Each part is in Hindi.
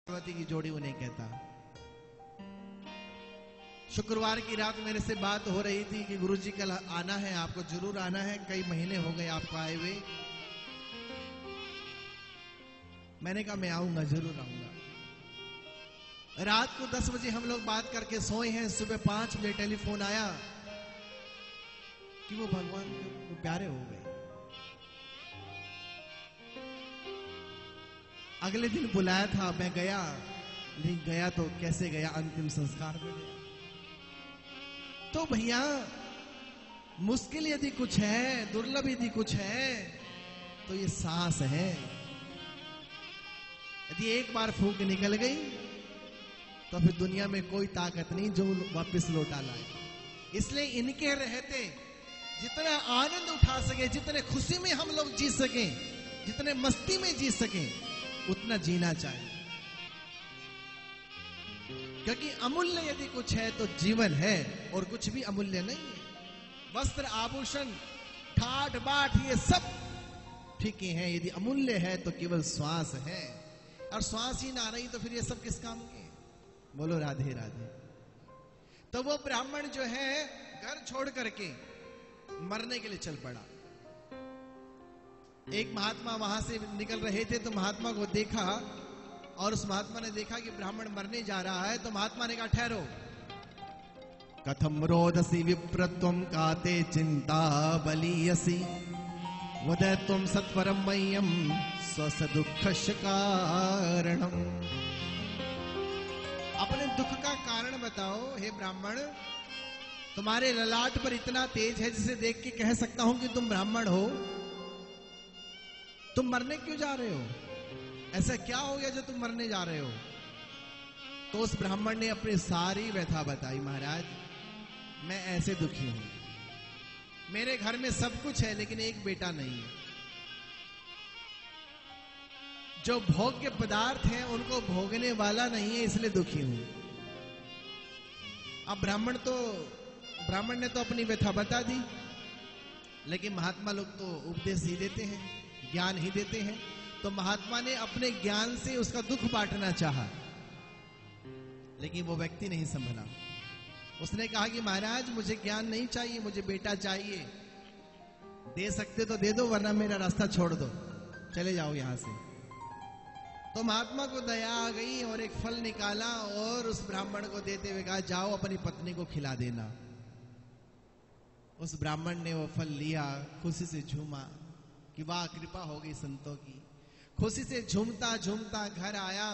पार्वती की जोड़ी उन्हें कहता। शुक्रवार की रात मेरे से बात हो रही थी कि गुरुजी कल आना है, आपको जरूर आना है, कई महीने हो गए आपको आए हुए। मैंने कहा मैं आऊंगा, जरूर आऊंगा। रात को 10 बजे हम लोग बात करके सोए हैं। सुबह 5 बजे टेलीफोन आया कि वो भगवान को प्यारे हो गए। अगले दिन बुलाया था, मैं गया, लेकिन गया तो कैसे गया, अंतिम संस्कार में गया। तो भैया मुश्किल यदि कुछ है, दुर्लभ यदि कुछ है, तो ये सांस है। यदि एक बार फूंक निकल गई तो फिर दुनिया में कोई ताकत नहीं जो वापस लौटा लाए। इसलिए इनके रहते जितना आनंद उठा सके, जितने खुशी में हम लोग जी सके, जितने मस्ती में जी सके, उतना जीना चाहिए। क्योंकि अमूल्य यदि कुछ है तो जीवन है, और कुछ भी अमूल्य नहीं है। वस्त्र, आभूषण, ठाट बाट, ये सब फीके हैं। यदि अमूल्य है तो केवल श्वास है, और श्वास ही ना रही तो फिर ये सब किस काम के। बोलो राधे राधे। तो वो ब्राह्मण जो है घर छोड़ करके मरने के लिए चल पड़ा। एक महात्मा वहां से निकल रहे थे, तो महात्मा को देखा, और उस महात्मा ने देखा कि ब्राह्मण मरने जा रहा है। तो महात्मा ने कहा ठहरो। कथम रोदसी विप्रत्वम काते चिंता बलियसी वदत्वम सत्वरम मह्यम स्वस दुःखस्य कारणम। अपने दुख का कारण बताओ हे ब्राह्मण। तुम्हारे ललाट पर इतना तेज है जिसे देख के कह सकता हूं कि तुम ब्राह्मण हो। तुम मरने क्यों जा रहे हो? ऐसा क्या हो गया जो तुम मरने जा रहे हो? तो उस ब्राह्मण ने अपनी सारी व्यथा बताई। महाराज, मैं ऐसे दुखी हूं, मेरे घर में सब कुछ है लेकिन एक बेटा नहीं है। जो भोग्य पदार्थ हैं उनको भोगने वाला नहीं है, इसलिए दुखी हूं। अब ब्राह्मण ने तो अपनी व्यथा बता दी, लेकिन महात्मा लोग तो उपदेश ही देते हैं, ज्ञान ही देते हैं। तो महात्मा ने अपने ज्ञान से उसका दुख बांटना चाहा, लेकिन वो व्यक्ति नहीं संभला। उसने कहा कि महाराज, मुझे ज्ञान नहीं चाहिए, मुझे बेटा चाहिए। दे सकते तो दे दो, वरना मेरा रास्ता छोड़ दो, चले जाओ यहां से। तो महात्मा को दया आ गई और एक फल निकाला और उस ब्राह्मण को देते हुए कहा, जाओ अपनी पत्नी को खिला देना। उस ब्राह्मण ने वो फल लिया, खुशी से झूमा कि वाह, कृपा हो गई संतों की। खुशी से झूमता झूमता घर आया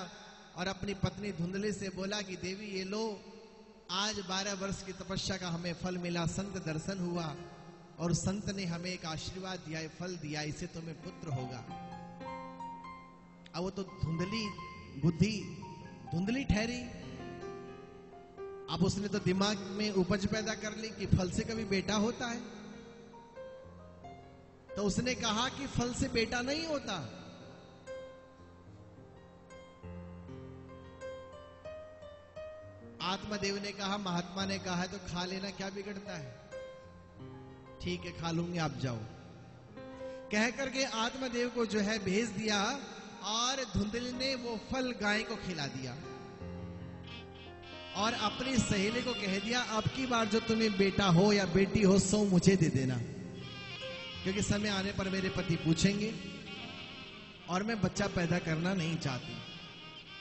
और अपनी पत्नी धुंधली से बोला कि देवी ये लो, आज 12 वर्ष की तपस्या का हमें फल मिला, संत दर्शन हुआ, और संत ने हमें एक आशीर्वाद दिया, फल दिया, इससे तुम्हें पुत्र होगा। अब वो तो धुंधली बुद्धि, धुंधली ठहरी। अब उसने तो दिमाग में उपज पैदा कर ली कि फल से कभी बेटा होता है। तो उसने कहा कि फल से बेटा नहीं होता। आत्मदेव ने कहा, महात्मा ने कहा है तो खा लेना, क्या बिगड़ता है। ठीक है, खा लूंगी, आप जाओ। कह करके आत्मदेव को जो है भेज दिया, और धुंधली ने वो फल गाय को खिला दिया, और अपनी सहेली को कह दिया, अब की बार जो तुम्हें बेटा हो या बेटी हो, 100 मुझे दे देना, क्योंकि समय आने पर मेरे पति पूछेंगे और मैं बच्चा पैदा करना नहीं चाहती।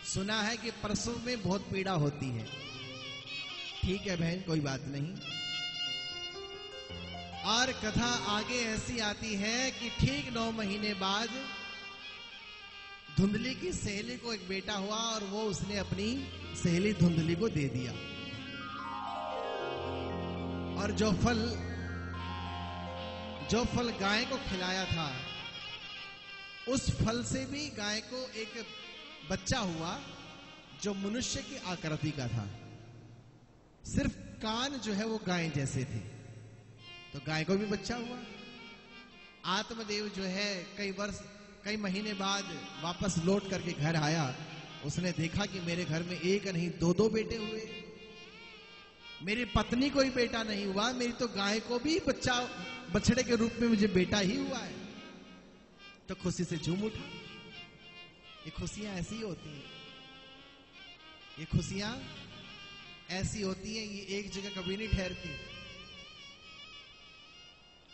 सुना है कि प्रसव में बहुत पीड़ा होती है। ठीक है बहन, कोई बात नहीं। और कथा आगे ऐसी आती है कि ठीक 9 महीने बाद धुंधली की सहेली को एक बेटा हुआ, और वो उसने अपनी सहेली धुंधली को दे दिया। और जो फल गाय को खिलाया था, उस फल से भी गाय को एक बच्चा हुआ जो मनुष्य की आकृति का था। सिर्फ कान जो है वो गाय जैसे थे, तो गाय को भी बच्चा हुआ। आत्मदेव जो है कई महीने बाद वापस लौट करके घर आया। उसने देखा कि मेरे घर में एक नहीं 2 बेटे हुए, मेरी पत्नी को ही बेटा नहीं हुआ, मेरी तो गाय को भी बछड़े के रूप में मुझे बेटा ही हुआ है। तो खुशी से झूम उठा। ये खुशियां ऐसी होती हैं। ये खुशियां ऐसी होती हैं, ये एक जगह कभी नहीं ठहरती।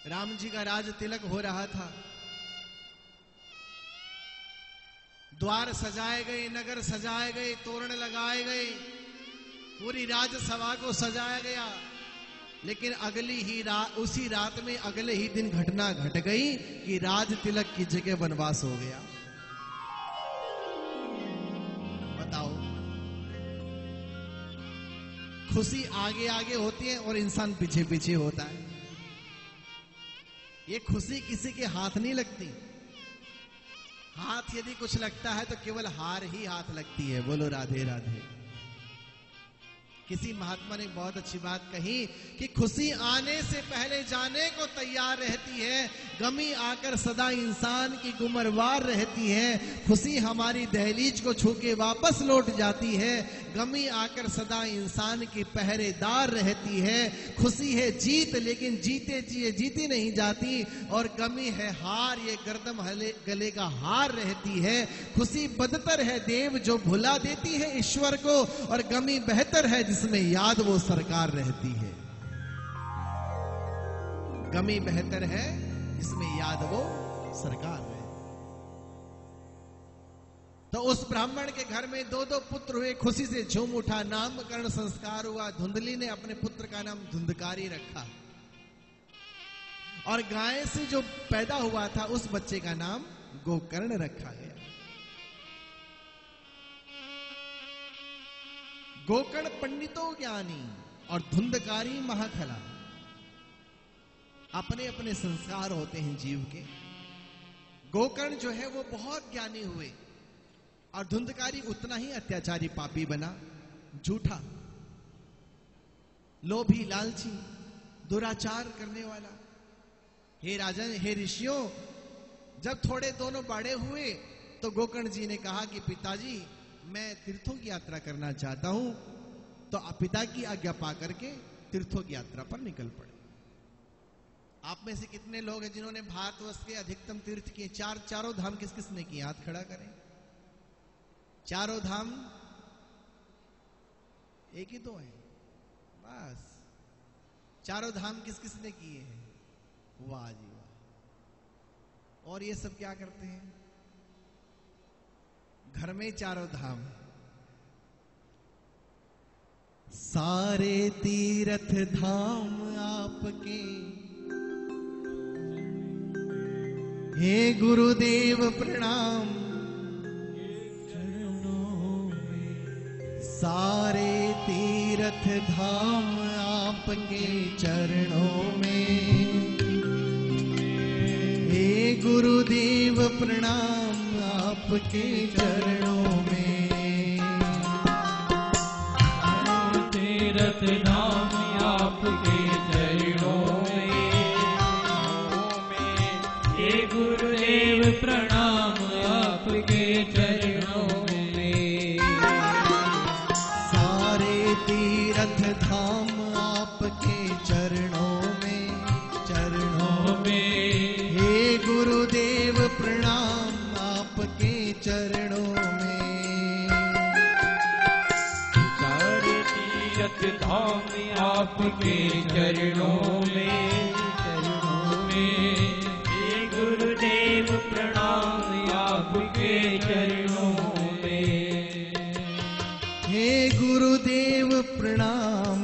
राम जी का राज तिलक हो रहा था, द्वार सजाए गए, नगर सजाए गए, तोरण लगाए गए, पूरी राजसभा को सजाया गया। लेकिन उसी रात में अगले ही दिन घटना घट गई कि राज तिलक की जगह वनवास हो गया। बताओ, खुशी आगे आगे होती है और इंसान पीछे पीछे होता है। ये खुशी किसी के हाथ नहीं लगती। हाथ यदि कुछ लगता है तो केवल हार ही हाथ लगती है। बोलो राधे राधे। किसी महात्मा ने बहुत अच्छी बात कही कि खुशी आने से पहले जाने को तैयार रहती है, गमी आकर सदा इंसान की गुमरवार रहती है। खुशी हमारी दहलीज को छू के वापस लौट जाती है, गमी आकर सदा इंसान की पहरेदार रहती है। खुशी है जीत, लेकिन जीती नहीं जाती, और गमी है हार, ये गर्दम गले का हार रहती है। खुशी बदतर है देव जो भुला देती है ईश्वर को, और गमी बेहतर है जिसमें याद वो सरकार रहती है। गमी बेहतर है जिसमें याद वो सरकार है। तो उस ब्राह्मण के घर में 2 पुत्र हुए, खुशी से झूम उठा, नामकरण संस्कार हुआ। धुंधली ने अपने पुत्र का नाम धुंधकारी रखा, और गाय से जो पैदा हुआ था उस बच्चे का नाम गोकर्ण रखा गया। गोकर्ण पंडितों ज्ञानी और धुंधकारी महाखला। अपने अपने संस्कार होते हैं जीव के। गोकर्ण जो है वो बहुत ज्ञानी हुए, और धुंधकारी उतना ही अत्याचारी पापी बना, झूठा, लोभी, लालची, दुराचार करने वाला। हे राजन, हे ऋषियों, जब थोड़े दोनों बड़े हुए तो गोकर्ण जी ने कहा कि पिताजी, मैं तीर्थों की यात्रा करना चाहता हूं। तो पिता की आज्ञा पा करके तीर्थों की यात्रा पर निकल पड़े। आप में से कितने लोग हैं जिन्होंने भारतवर्ष के अधिकतम तीर्थ किए? चारों धाम किस किस ने किए? हाथ खड़ा करें। चारों धाम एक ही 2 है बस। चारों धाम किस किस ने किए हैं? वाह जी वाह। और ये सब क्या करते हैं? घर में चारों धाम। सारे तीर्थ धाम आपके, हे गुरुदेव प्रणाम। सारे तीर्थ धाम आपके चरणों में, हे गुरुदेव प्रणाम आपके चरणों में। तीर्थ धाम आपके चरणों में, हे गुरुदेव प्रणाम आपके चरणों में। सारे तीर्थ धाम आपके चरणों में, चरणों में, हे गुरुदेव प्रणाम आपके चरणों में। सारे तीर्थ धाम आपके चरणों में, चरणों में, हे गुरुदेव प्रणाम आपके चरणों में। हे गुरुदेव प्रणाम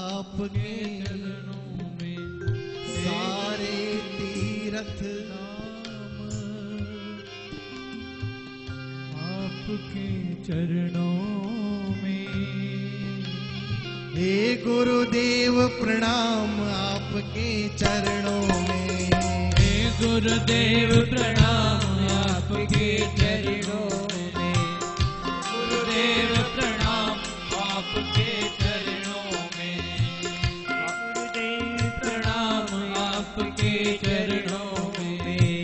आपके चरणों में। सारे तीर्थ आपके चरणों में, हे गुरुदेव प्रणाम आपके चरणों में। हे गुरुदेव प्रणाम आपके चरणों में, गुरुदेव प्रणाम आपके चरणों में, गुरुदेव प्रणाम आपके चरणों में।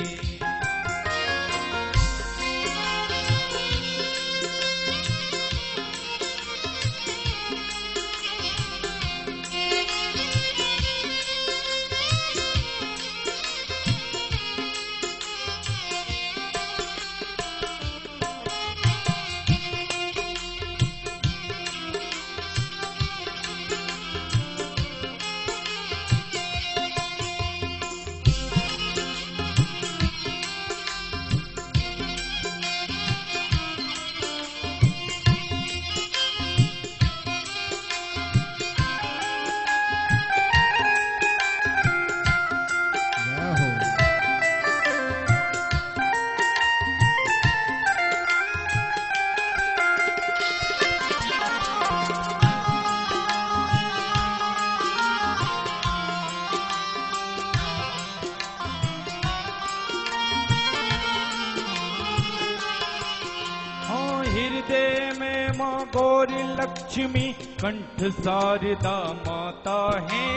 माँ गौरी लक्ष्मी, कंठ शारदा माता है।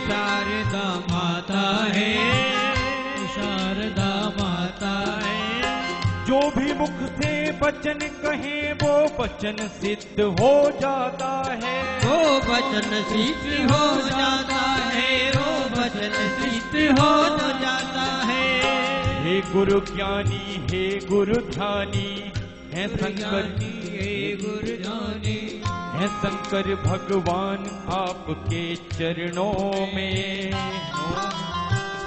शारदा माता है, शारदा माता है। जो भी मुख से वचन कहे वो वचन सिद्ध हो जाता है। वो वचन सिद्ध हो जाता है, वो वचन सिद्ध हो जाता है। हे गुरु ज्ञानी, हे गुरु ध्यानी, है शंकर, हे गुरु ज्ञानी, है शंकर भगवान आपके चरणों में।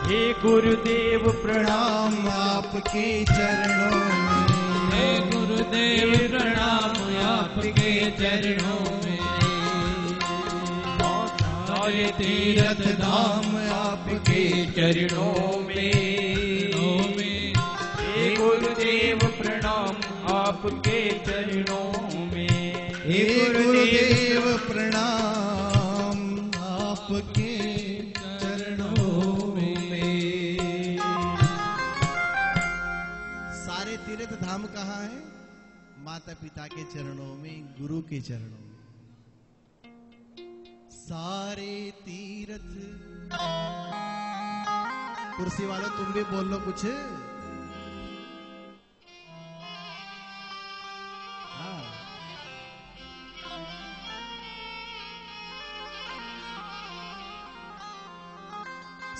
हे गुरुदेव प्रणाम आपके चरणों में। हे गुरुदेव प्रणाम आपके चरणों में। सारे तीर्थ धाम आपके चरणों में। हे गुरुदेव प्रणाम आपके चरणों में। हे गुरुदेव प्रणाम आपके चरणों में। सारे तीर्थ धाम कहाँ है? माता पिता के चरणों में, गुरु के चरणों में। सारे तीर्थ, कुर्सी वालों तुम भी बोल लो कुछ। हाँ,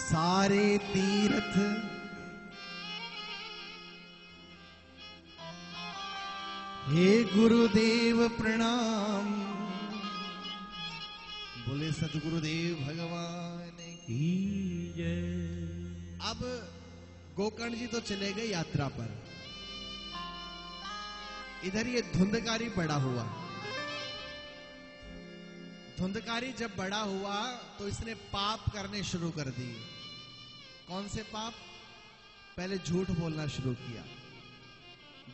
सारे तीर्थ हे गुरुदेव प्रणाम। बोले सतगुरुदेव भगवान की जय। अब गोकर्ण जी तो चले गए यात्रा पर। इधर ये धुंधकारी बड़ा हुआ। धुंधकारी जब बड़ा हुआ तो इसने पाप करने शुरू कर दिए। कौन से पाप? पहले झूठ बोलना शुरू किया।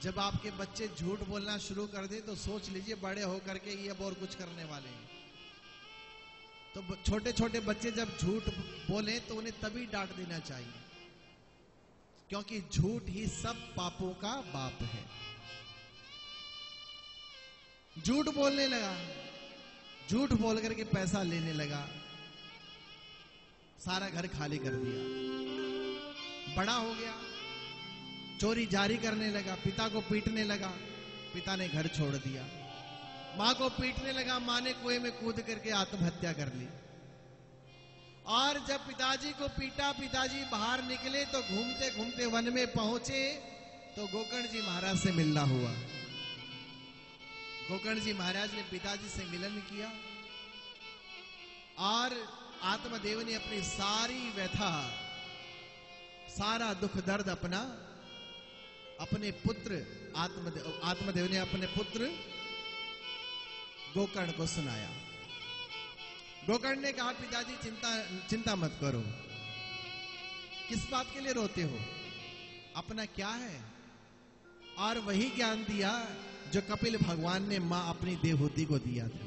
जब आपके बच्चे झूठ बोलना शुरू कर दे तो सोच लीजिए बड़े होकर के ये अब और कुछ करने वाले हैं। तो छोटे छोटे बच्चे जब झूठ बोले तो उन्हें तभी डांट देना चाहिए, क्योंकि झूठ ही सब पापों का बाप है। झूठ बोलने लगा, झूठ बोल करके पैसा लेने लगा, सारा घर खाली कर दिया। बड़ा हो गया, चोरी जारी करने लगा, पिता को पीटने लगा, पिता ने घर छोड़ दिया। मां को पीटने लगा, मां ने कुएं में कूद करके आत्महत्या कर ली। और जब पिताजी को पीटा, पिताजी बाहर निकले तो घूमते घूमते वन में पहुंचे तो गोकर्ण जी महाराज से मिलना हुआ। गोकर्ण जी महाराज ने पिताजी से मिलन किया और आत्मदेव ने अपनी सारी व्यथा, सारा दुख दर्द अपने पुत्र आत्मदेव ने अपने पुत्र गोकर्ण को सुनाया। गोकर्ण ने कहा, पिताजी चिंता मत करो। किस बात के लिए रोते हो? अपना क्या है? और वही ज्ञान दिया जो कपिल भगवान ने मां अपनी देवहूति को दिया था।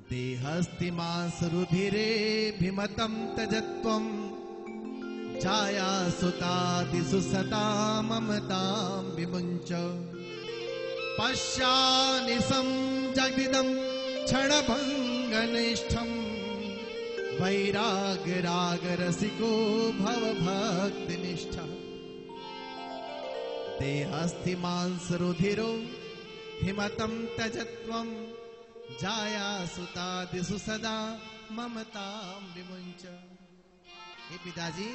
देहस्ति मांस रुधिरे भिमतम तजत्वम छाया सुतादिषु सता ममतां विमुञ्च पश्यानिशं जगदिदं क्षणभङ्गनिष्ठं वैरागरागरसिको भवभक्तिनिष्ठः। देहस्थि मांसरुधिरो हिमतं तजत्वं जाया सुतादिषु सदा ममतां विमुञ्च। हे पिताजी,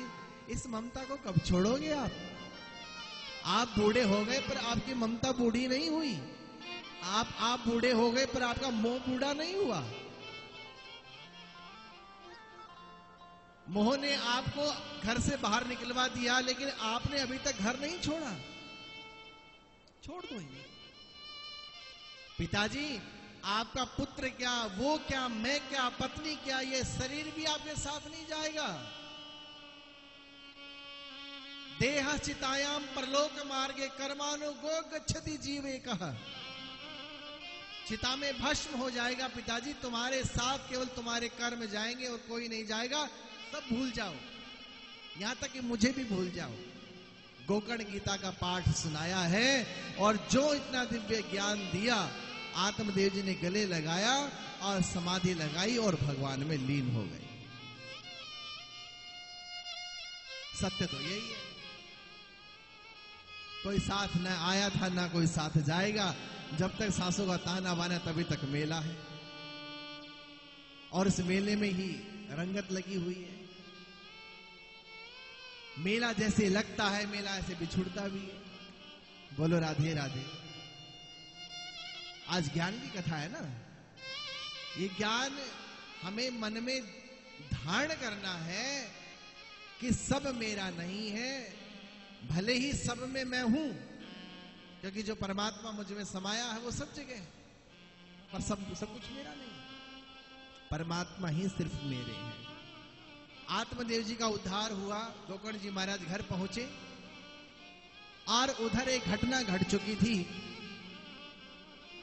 इस ममता को कब छोड़ोगे आप? आप बूढ़े हो गए पर आपकी ममता बूढ़ी नहीं हुई। आप बूढ़े हो गए पर आपका मोह बूढ़ा नहीं हुआ। मोह ने आपको घर से बाहर निकलवा दिया, लेकिन आपने अभी तक घर नहीं छोड़ा। छोड़ दो इन्हें। पिताजी, आपका पुत्र क्या, वो क्या, मैं क्या, पत्नी क्या, ये शरीर भी आपके साथ नहीं जाएगा। देह चितायाम परलोक मार्गे कर्मानुगो गच्छति जीवे कहा। चिता में भस्म हो जाएगा पिताजी, तुम्हारे साथ केवल तुम्हारे कर्म जाएंगे और कोई नहीं जाएगा। सब भूल जाओ, यहां तक कि मुझे भी भूल जाओ। गोकर्ण गीता का पाठ सुनाया है और जो इतना दिव्य ज्ञान दिया, आत्मदेव जी ने गले लगाया और समाधि लगाई और भगवान में लीन हो गए। सत्य तो यही है। कोई साथ न आया था, ना कोई साथ जाएगा। जब तक सासों का ताना बाना तभी तक मेला है, और इस मेले में ही रंगत लगी हुई है। मेला जैसे लगता है, मेला ऐसे बिछुड़ता भी है। बोलो राधे राधे। आज ज्ञान की कथा है ना। ये ज्ञान हमें मन में धारण करना है कि सब मेरा नहीं है, भले ही सब में मैं हूं, क्योंकि जो परमात्मा मुझ में समाया है वो सब जगह है, पर सब कुछ मेरा नहीं। परमात्मा ही सिर्फ मेरे हैं। आत्मदेव जी का उद्धार हुआ, गोकर्ण जी महाराज घर पहुंचे और उधर एक घटना घट चुकी थी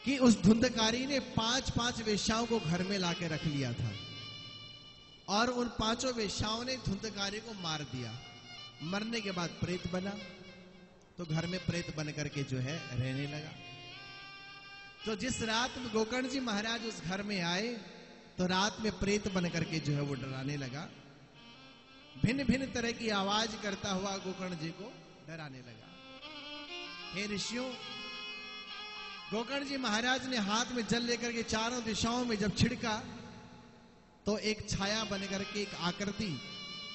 कि उस धुंधकारी ने 5 वेश्याओं को घर में लाके रख लिया था और उन 5 वेश्याओं ने धुंधकारी को मार दिया। मरने के बाद प्रेत बना, तो घर में प्रेत बन करके जो है रहने लगा। तो जिस रात में गोकर्ण जी महाराज उस घर में आए, तो रात में प्रेत बन करके जो है वो डराने लगा। भिन्न भिन्न तरह की आवाज करता हुआ गोकर्ण जी को डराने लगा। हे ऋषियों, गोकर्ण जी महाराज ने हाथ में जल लेकर के चारों दिशाओं में जब छिड़का, तो एक छाया बन करके एक आकृति,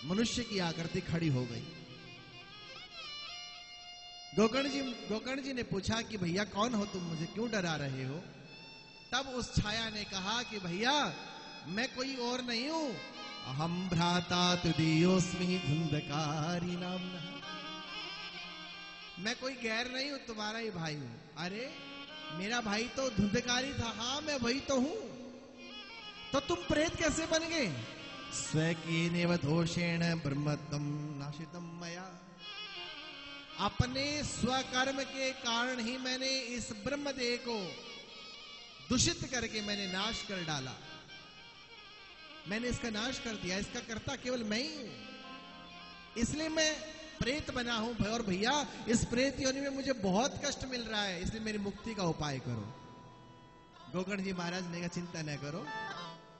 मनुष्य की आकृति खड़ी हो गई। गोकर्ण जी ने पूछा कि भैया कौन हो तुम, मुझे क्यों डरा रहे हो? तब उस छाया ने कहा कि भैया मैं कोई और नहीं हूं, अहम भ्राता तुदीयोस्मि धुंधकारी नामना। मैं कोई गैर नहीं हूं, तुम्हारा ही भाई हूं। अरे मेरा भाई तो धुंधकारी था। हाँ मैं वही तो हूं। तो तुम प्रेत कैसे बन गए? स्वकीनेव दोषेण ब्रह्मत्वं नाशितम मया। अपने स्वकर्म के कारण ही मैंने इस ब्रह्मदेह को दूषित करके मैंने नाश कर डाला। मैंने इसका नाश कर दिया। इसका कर्ता केवल मैं ही हूं, इसलिए मैं प्रेत बना हूं। और भैया इस प्रेत योनि में मुझे बहुत कष्ट मिल रहा है, इसलिए मेरी मुक्ति का उपाय करो। गोकर्ण जी महाराज ने कहा चिंता न करो,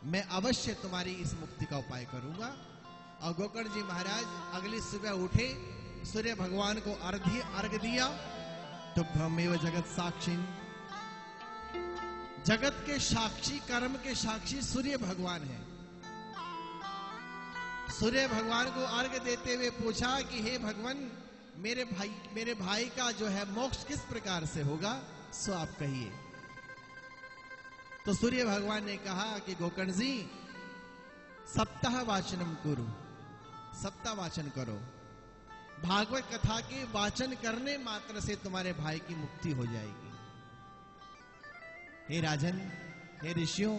मैं अवश्य तुम्हारी इस मुक्ति का उपाय करूंगा। और गोकर्ण जी महाराज अगली सुबह उठे, सूर्य भगवान को अर्घ दिया। तुभ्यमेव जगत साक्षी, जगत के साक्षी, कर्म के साक्षी सूर्य भगवान है। सूर्य भगवान को अर्घ देते हुए पूछा कि हे भगवान, मेरे भाई का जो है मोक्ष किस प्रकार से होगा, सो आप कहिए। तो सूर्य भगवान ने कहा कि गोकर्ण जी, सप्ताह वाचनम कुरु, सप्ताह वाचन करो। भागवत कथा के वाचन करने मात्र से तुम्हारे भाई की मुक्ति हो जाएगी। हे राजन, हे ऋषियों,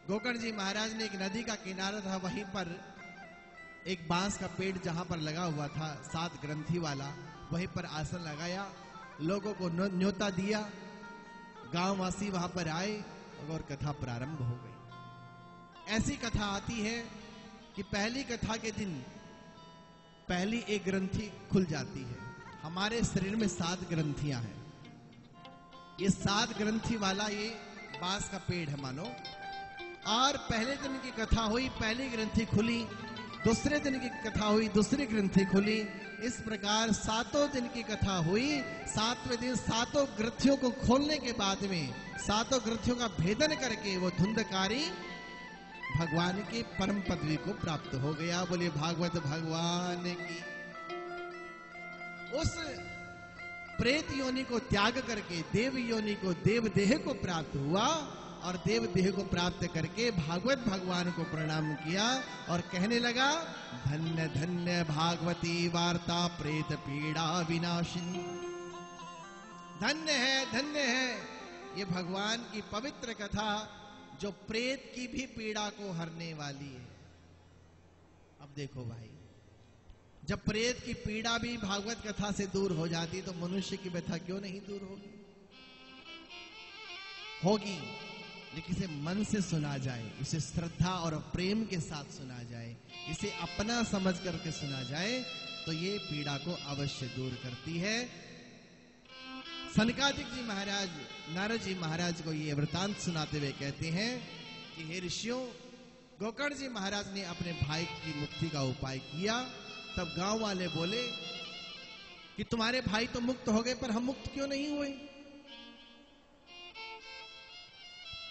गोकर्ण जी महाराज ने एक नदी का किनारा था, वहीं पर एक बांस का पेड़ जहां पर लगा हुआ था 7 ग्रंथि वाला, वहीं पर आसन लगाया, लोगों को न्योता दिया। गांववासी वहां पर आए और कथा प्रारंभ हो गई। ऐसी कथा आती है कि पहली कथा के दिन पहली एक ग्रंथि खुल जाती है। हमारे शरीर में 7 ग्रंथियां हैं। ये 7 ग्रंथि वाला ये बांस का पेड़ है मानो। और पहले दिन की कथा हुई, पहली ग्रंथि खुली। दूसरे दिन की कथा हुई, दूसरी ग्रंथि खुली। इस प्रकार 7 दिन की कथा हुई। 7वें दिन 7 ग्रंथियों को खोलने के बाद में 7 ग्रंथियों का भेदन करके वो धुंधकारी भगवान की परम पदवी को प्राप्त हो गया। बोले भागवत भगवान की। उस प्रेत योनि को त्याग करके देव योनि को, देव देह को प्राप्त हुआ और देव देह को प्राप्त करके भागवत भगवान को प्रणाम किया और कहने लगा, धन्य धन्य भागवती वार्ता प्रेत पीड़ा विनाशिनी। धन्य है ये भगवान की पवित्र कथा जो प्रेत की भी पीड़ा को हरने वाली है। अब देखो भाई, जब प्रेत की पीड़ा भी भागवत कथा से दूर हो जाती तो मनुष्य की व्यथा क्यों नहीं दूर होगी। लेकिन इसे मन से सुना जाए, इसे श्रद्धा और प्रेम के साथ सुना जाए, इसे अपना समझ करके सुना जाए, तो ये पीड़ा को अवश्य दूर करती है। सनकादिक जी महाराज नारद जी महाराज को ये वृतांत सुनाते हुए कहते हैं कि हे ऋषियों, गोकर्ण जी महाराज ने अपने भाई की मुक्ति का उपाय किया। तब गांव वाले बोले कि तुम्हारे भाई तो मुक्त हो गए, पर हम मुक्त क्यों नहीं हुए?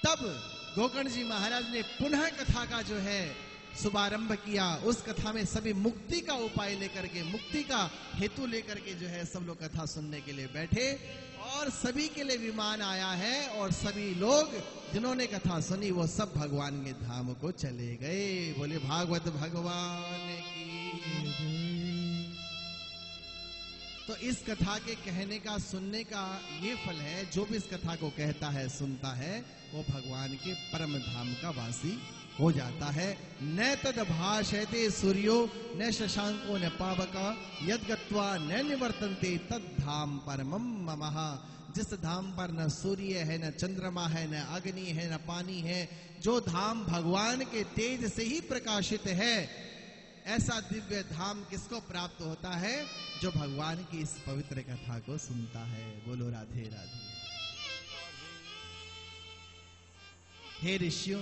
तब गोकर्ण जी महाराज ने पुनः कथा का जो है शुभारंभ किया। उस कथा में सभी मुक्ति का उपाय लेकर के, मुक्ति का हेतु लेकर के जो है सब लोग कथा सुनने के लिए बैठे और सभी के लिए विमान आया है और सभी लोग जिन्होंने कथा सुनी वो सब भगवान के धाम को चले गए। बोले भागवत भगवान की। तो इस कथा के कहने का, सुनने का ये फल है, जो भी इस कथा को कहता है, सुनता है, वो भगवान के परम धाम का वासी हो जाता है। न तद भाषयते सूर्यो न शशांको न पावक यद गत्वा न निवर्तन्ते तद धाम परमम ममः। जिस धाम पर न सूर्य है, न चंद्रमा है, न अग्नि है, न पानी है, जो धाम भगवान के तेज से ही प्रकाशित है, ऐसा दिव्य धाम किसको प्राप्त होता है? जो भगवान की इस पवित्र कथा को सुनता है। बोलो राधे राधे। हे ऋषियों,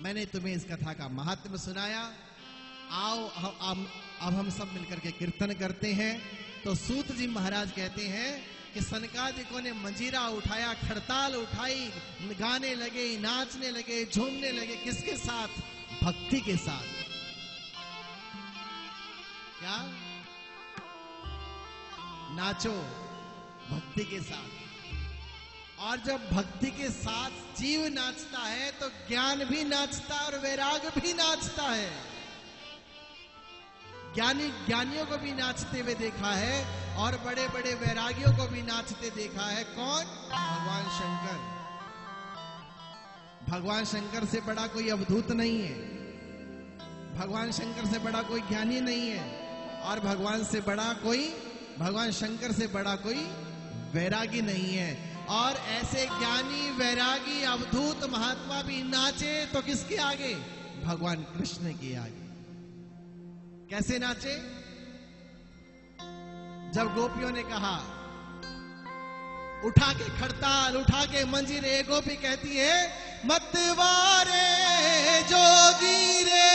मैंने तुम्हें इस कथा का महात्म्य सुनाया। आओ अब हम सब मिलकर के कीर्तन करते हैं। तो सूत जी महाराज कहते हैं कि सनकादिकों ने मंजीरा उठाया, खड़ताल उठाई, गाने लगे, नाचने लगे, झूमने लगे। किसके साथ? भक्ति के साथ। क्या? नाचो भक्ति के साथ। और जब भक्ति के साथ जीव नाचता है तो ज्ञान भी नाचता है और वैराग भी नाचता है। ज्ञानियों को भी नाचते हुए देखा है और बड़े बड़े वैरागियों को भी नाचते देखा है। कौन? भगवान शंकर। भगवान शंकर से बड़ा कोई अवधूत नहीं है, भगवान शंकर से बड़ा कोई ज्ञानी नहीं है, और भगवान शंकर से बड़ा कोई वैरागी नहीं है। और ऐसे ज्ञानी, वैरागी, अवधूत महात्मा भी नाचे तो किसके आगे? भगवान कृष्ण के आगे। कैसे नाचे? जब गोपियों ने कहा उठा के खड़ताल, उठा के मंजीरे, गोपी कहती है मतवारे जोगी रे,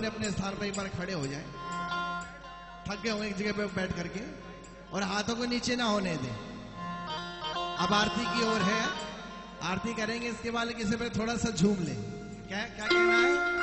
अपने अपने स्थान पर एक बार खड़े हो जाएं। थक गए होंगे एक जगह पे बैठ करके, और हाथों को नीचे ना होने दें। अब आरती की ओर है, आरती करेंगे, इसके बाद किसी पे थोड़ा सा झूम ले। क्या क्या कहना है?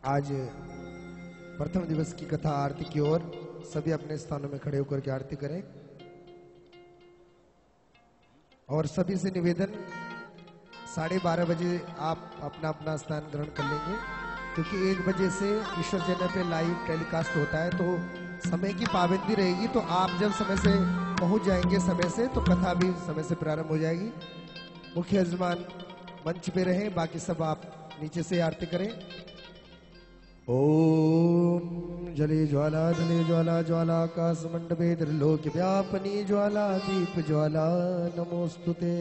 आज प्रथम दिवस की कथा आरती की ओर सभी अपने स्थानों में खड़े होकर के आरती करें। और सभी से निवेदन 12:30 बजे आप अपना अपना स्थान ग्रहण कर लेंगे, क्योंकि 1 बजे से ईश्वर चैनल पे लाइव टेलीकास्ट होता है, तो समय की पाबंदी रहेगी। तो आप जब समय से पहुंच जाएंगे समय से, तो कथा भी समय से प्रारंभ हो जाएगी। मुख्य यजमान मंच पे रहें, बाकी सब आप नीचे से आरती करें। ओम जले ज्वाला जले ज्वाला ज्वाला आकाश मंडपे त्रिलोक व्यापनी ज्वाला दीप ज्वाला नमोस्तुते।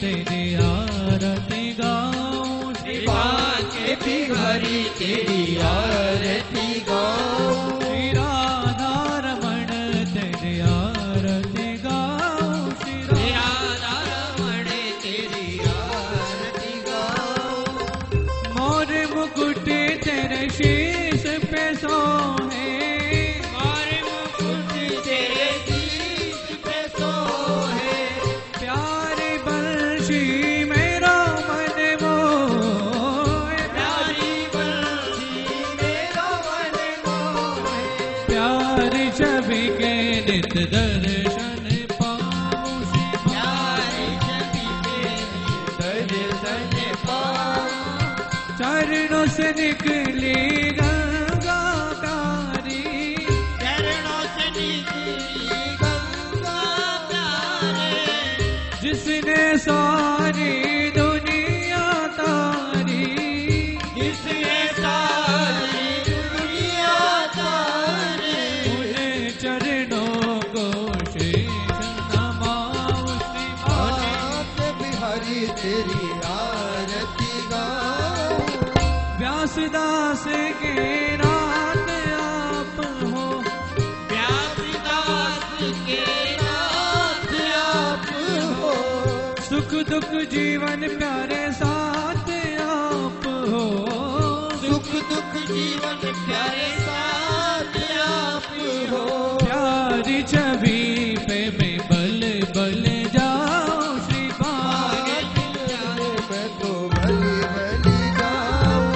तेरी आरती गाऊं, शिवा के बिहारी तेरी आरती गाऊं, श्री राधा रमण तेरी आरती गाऊं, श्री राधा रमण तेरी आरती गाऊं। मोर मुकुट तेरे शीश पे सोहे, मोर मुकुट तेरे शीश पे सोहे, प्यारे बंशी मेरा मन मोहे, प्यारी बंशी मेरा मन मोहे, प्यारी छवि के नित दर्शन पाऊं, प्यारी छवि के नित दर्शन पाऊं। चरणों से निकली गंगा तारी, चरणों से निकली गंगा तारे, जिसने सारी दुनिया तारी, जिसने सारी दुनिया तारी, उन्हें चरणों को शीश नमाऊं, श्रीनाथ बिहारी तेरी आरती गाऊं। व्यासदास के नाथ आप हो, व्यासदास के नाथ आप हो, सुख दुख जीवन प्यारे साथ आप हो, सुख दुख जीवन प्यारे साथ आप हो। प्यारी छवि पे मैं बल बल जाऊं, श्री मैं तो बल बल जाऊं।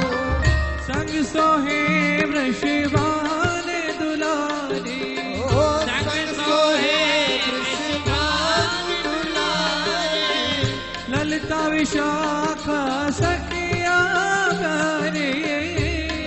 संग सोहे वृषभान दुलारी, संग सोहे वृषभान दुलारी, ललिता विशाखा सखिया गारे,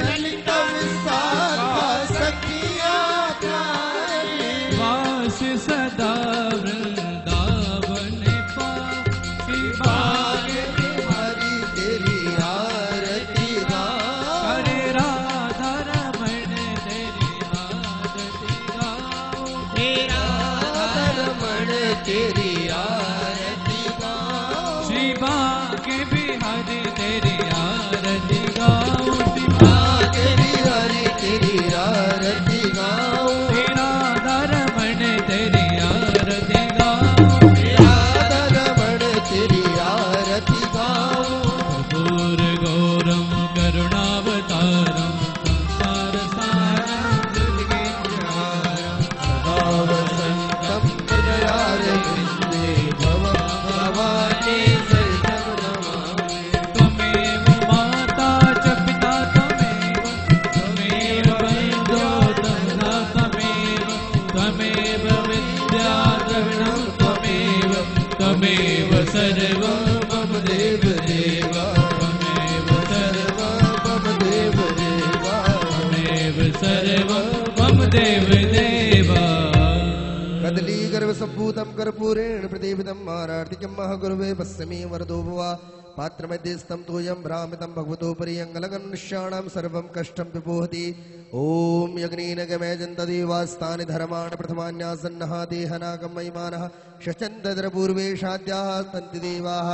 ललिता विशाखा सखिया गारे, वास सदा वृंदावन पाऊं, श्री बाग बिहारी तेरी आरती गाऊं, हरे राधा रमण तेरी आरती गाऊं, हे राधा रमण तेरी आरती गाऊं, श्री बाग बिहारी तेरी आरती गाऊं, श्री बाग बिहारी तेरी आरती गाऊं, हे राधा रमण तेरी आरती गाऊं, हे राधा रमण तेरी आरती गाऊं। कर्पूर गौरम करुणावतारम संसार सारम जगज्जेहारम, सदा वसन्तं हृदयारविन्दे भवं भवानी सहितं नमामि। त्वमेव माता च पिता त्वमेव, त्वमेव बन्धो सखा त्वमेव, त्वमेव विद्या द्रविणं त्वमेव, त्वमेव सर्वं मम देव देवा, त्वमेव सर्वं मम देव देवा, त्वमेव सर्वं मम देव देवा। कदली गर्भ सम्भूतं कर्पूरेण प्रदीपितं मारार्तिकं महागुरुवे पश्यमे वरदो भुवा। पात्रमध्ये तोयं भ्रामितं भगवतो पर्यङ्गलगन्निष्याणां सर्वं कष्टं विपोहति। ॐ यज्ञेन गमयजन्तदेवास्तानि धर्माणि प्रथमान्यासन्नः देहनागं महिमानः शचन्दद्रपूर्वेशाद्याः सन्ति देवाः।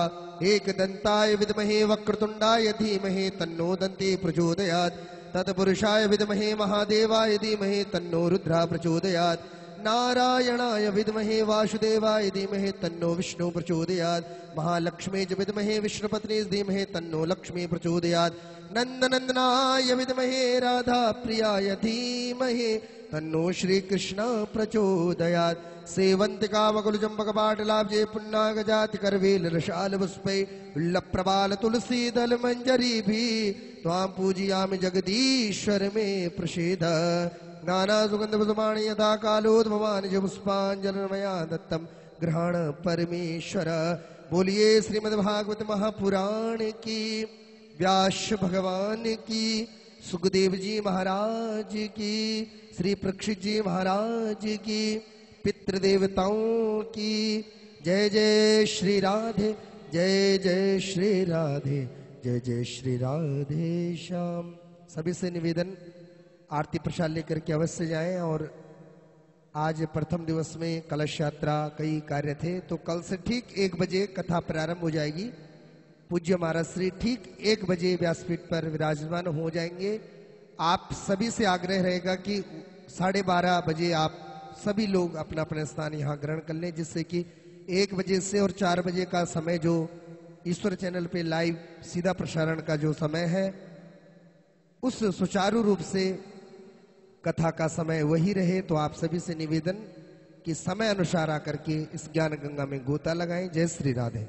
एकदन्ताय विद्महे वक्रतुण्डाय धीमहि तन्नो दन्ती प्रचोदयात्। तत्पुरुषाय विद्महे महादेवाय धीमहि तन्नो रुद्रः प्रचोदयात्। नारायणाय विद्महे वासुदेवाय धीमहि तन्नो विष्णु प्रचोदयात्। महालक्ष्मी च विद्महे विष्णुपत्नी धीमहि तन्नो लक्ष्मी प्रचोदयात्। नन्दनन्दनाय विद्महे राधा प्रियाय धीमहि तन्नो श्रीकृष्ण प्रचोदयात्। सेवन्तिकावकुलचम्पकपाटलाब्जे पुन्नागजातिकरवेलरशालपुष्पै उल्लप्रबालतुलसीदलमञ्जरीभिः त्वां पूजयामि जगदीश्वर मे प्रसीद। नानासुगन्धपुष्पाणि यथा कालोद्भवानि च पुष्पाञ्जलिर्मया दत्तं ग्रहण परमेश्वर। बोलिए श्रीमद्भागवत महापुराण की व्यास भगवान की, सुखदेव जी महाराज की, श्री परीक्षित जी महाराज की, पितृदेवताओं की। जय जय श्री राधे, जय जय श्री राधे, जय जय श्री राधे श्याम। सभी से निवेदन, आरती प्रसाद लेकर के अवश्य जाएं। और आज प्रथम दिवस में कलश यात्रा कई कार्य थे, तो कल से ठीक 1 बजे कथा प्रारंभ हो जाएगी। पूज्य महाराज श्री ठीक 1 बजे व्यासपीठ पर विराजमान हो जाएंगे। आप सभी से आग्रह रहेगा कि 12:30 बजे आप सभी लोग अपना अपना स्थान यहाँ ग्रहण कर लें, जिससे कि 1 बजे से और 4 बजे का समय जो ईश्वर चैनल पे लाइव सीधा प्रसारण का जो समय है, उस सुचारू रूप से कथा का समय वही रहे। तो आप सभी से निवेदन कि समय अनुसार आकर के इस ज्ञान गंगा में गोता लगाएं। जय श्री राधे।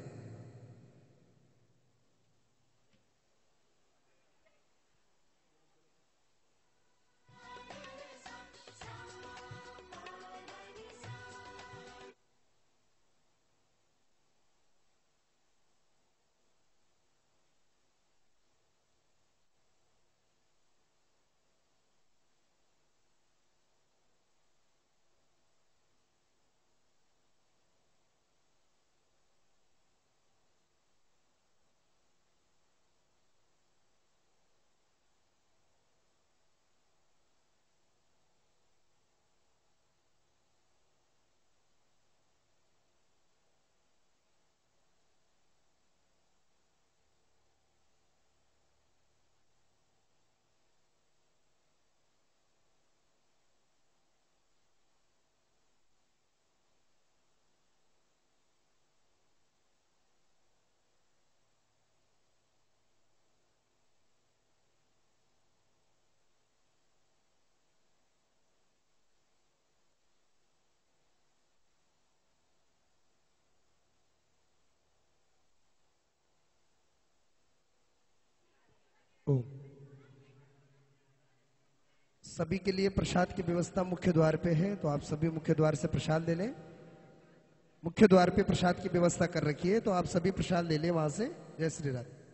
ओम। सभी के लिए प्रसाद की व्यवस्था मुख्य द्वार पे है, तो आप सभी मुख्य द्वार से प्रसाद ले लें। मुख्य द्वार पे प्रसाद की व्यवस्था कर रखी है, तो आप सभी प्रसाद ले लें वहां से। जय श्री राधे।